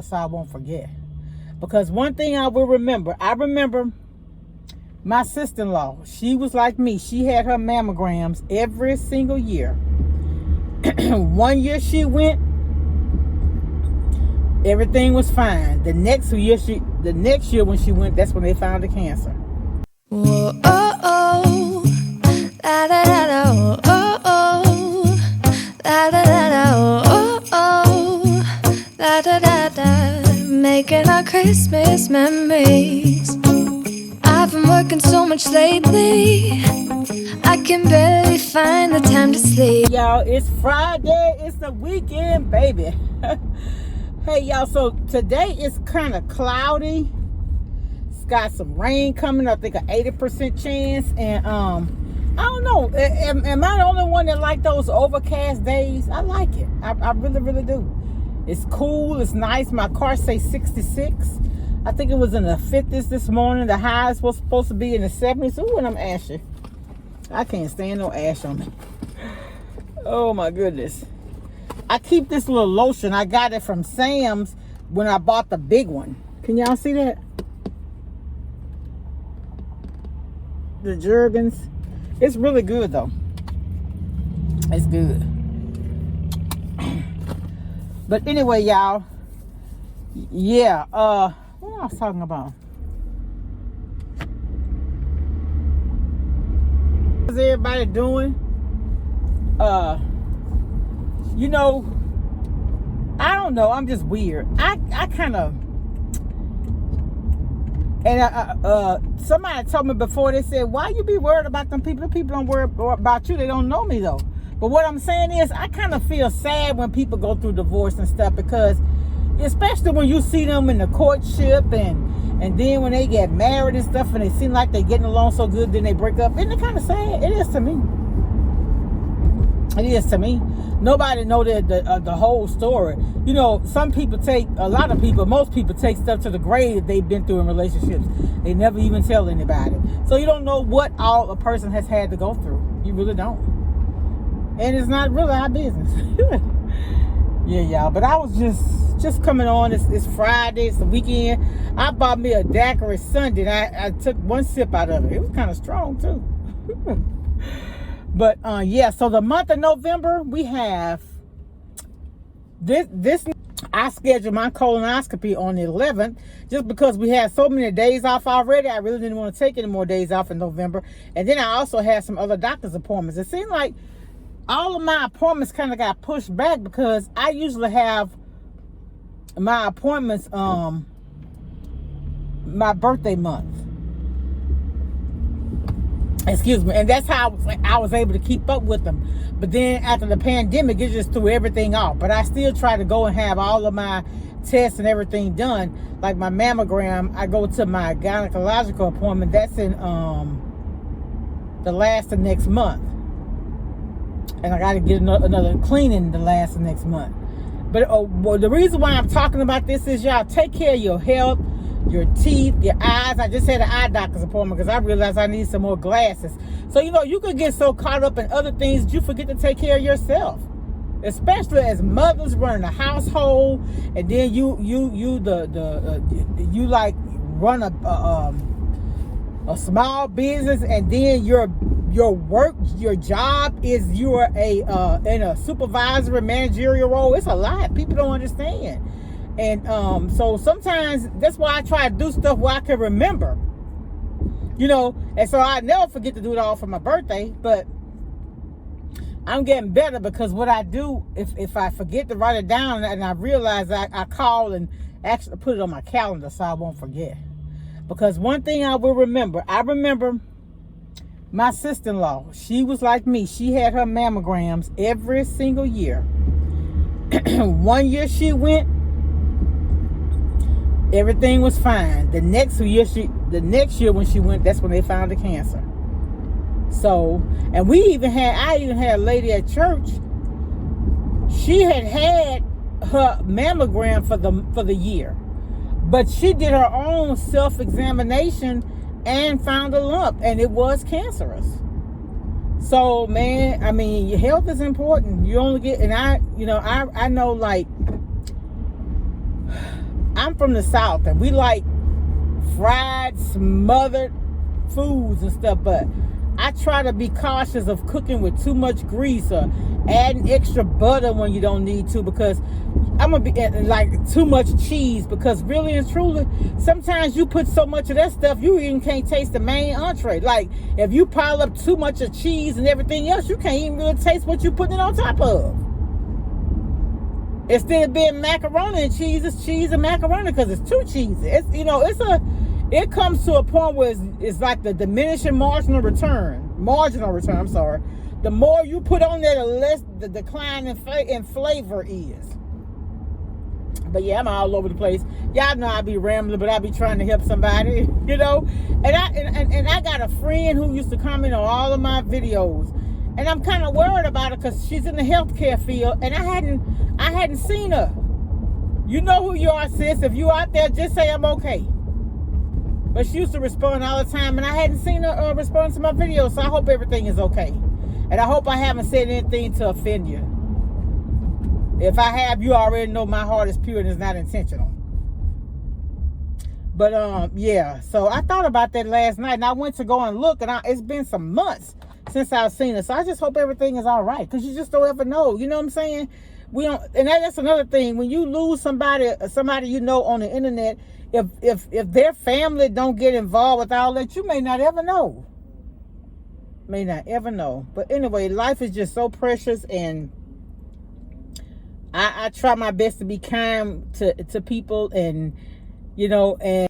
so I won't forget. Because one thing I remember my sister-in-law. She was like me. She had her mammograms every single year. One year she went, everything was fine. The next year when she went, that's when they found the cancer. Whoa, oh, oh, da da da da, oh, oh, oh, da da da da, oh, oh, da da da da, making our Christmas memories. I've been working so much lately, I can barely find the time to sleep. Y'all, it's Friday, it's the weekend, baby. Hey, y'all, so today is kind of cloudy. It's got some rain coming, I think an 80% chance, and I don't know, am I the only one that like those overcast days? I like it. I really, really do. It's cool, it's nice. My car says 66. I think it was in the 50s this morning. The highs was supposed to be in the 70s. Ooh, and I'm ashy. I can't stand no ash on me. Oh my goodness. I keep this little lotion. I got it from Sam's when I bought the big one. Can y'all see that? The Jergens. It's really good though. It's good. But anyway, y'all. Yeah, what I was talking about? What's everybody doing? You know, I don't know. I'm just weird. I kind of, and somebody told me before, they said, why you be worried about them people? The people don't worry about you. They don't know me though. But what I'm saying is, I kind of feel sad when people go through divorce and stuff, because especially when you see them in the courtship and then when they get married and stuff and they seem like they're getting along so good, then they break up. Isn't it kind of sad? It is to me. It is to me. Nobody know the whole story. You know, most people take stuff to the grave that they've been through in relationships. They never even tell anybody. So you don't know what all a person has had to go through. You really don't. And it's not really our business. Yeah, y'all. But I was just coming on. It's Friday. It's the weekend. I bought me a daiquiri Sunday. And I took one sip out of it. It was kind of strong too. But yeah. So the month of November, we have this. I scheduled my colonoscopy on the 11th just because we had so many days off already. I really didn't want to take any more days off in November. And then I also had some other doctor's appointments. It seemed like all of my appointments kind of got pushed back because I usually have my appointments my birthday month. Excuse me. And that's how I was able to keep up with them. But then after the pandemic, it just threw everything off. But I still try to go and have all of my tests and everything done. Like my mammogram, I go to my gynecological appointment. That's in the last of next month. And I got to get another cleaning the last of next month. But well, the reason why I'm talking about this is, y'all, take care of your health, your teeth, your eyes. I just had an eye doctor's appointment because I realized I need some more glasses. So, you know, you could get so caught up in other things that you forget to take care of yourself. Especially as mothers running a household, and then you like run a small business, and then your job is you're in a supervisory managerial role. It's a lot. People don't understand. And so sometimes that's why I try to do stuff where I can remember, you know, and so I never forget to do it all for my birthday. But I'm getting better, because what I do, if I forget to write it down and I realize, I call and actually put it on my calendar so I won't forget. Because one thing I remember my sister-in-law. She was like me. She had her mammograms every single year. One year she went, everything was fine. The next year when she went, that's when they found the cancer. So, and I even had a lady at church. She had her mammogram for the year, but she did her own self-examination and found a lump, and it was cancerous. So, man, I mean, your health is important. You only get, and I know, like, I'm from the South, and we like fried, smothered foods and stuff, but I try to be cautious of cooking with too much grease or adding extra butter when you don't need to, because I'm gonna be like too much cheese, because really and truly sometimes you put so much of that stuff you even can't taste the main entree. Like if you pile up too much of cheese and everything else, you can't even really taste what you're putting it on top of. Instead of being macaroni and cheese, it's cheese and macaroni because it's too cheesy. It's, you know, it comes to a point where it's like the diminishing marginal return. I'm sorry. The more you put on there, the less the decline in flavor is. But yeah, I'm all over the place. Y'all know I be rambling, but I be trying to help somebody, you know. And I got a friend who used to comment on all of my videos, and I'm kind of worried about her because she's in the healthcare field, and I hadn't seen her. You know who you are, sis. If you out there, just say I'm okay. But she used to respond all the time, and I hadn't seen her respond to my videos, so I hope everything is okay. And I hope I haven't said anything to offend you. If I have, you already know my heart is pure and it's not intentional. But yeah, so I thought about that last night, and I went to go and look, and it's been some months since I've seen her. So I just hope everything is all right, because you just don't ever know. You know what I'm saying? We don't, and that's another thing. When you lose somebody you know on the internet, if their family don't get involved with all that, you may not ever know. May not ever know. But anyway, life is just so precious, and I try my best to be kind to people, and you know, and